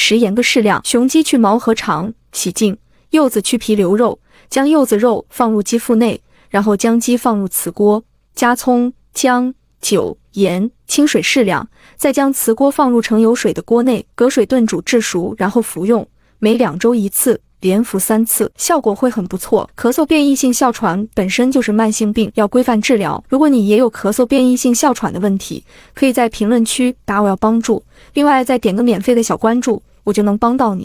食盐各适量。雄鸡去毛和肠，洗净；柚子去皮留肉，将柚子肉放入鸡腹内，然后将鸡放入瓷锅，加葱、姜、酒、盐，清水适量，再将瓷锅放入盛有水的锅内，隔水炖煮至熟，然后服用。每2周1次，连服3次，效果会很不错。咳嗽变异性哮喘本身就是慢性病，要规范治疗。如果你也有咳嗽变异性哮喘的问题，可以在评论区打我要帮助，另外再点个免费的小关注，我就能帮到你。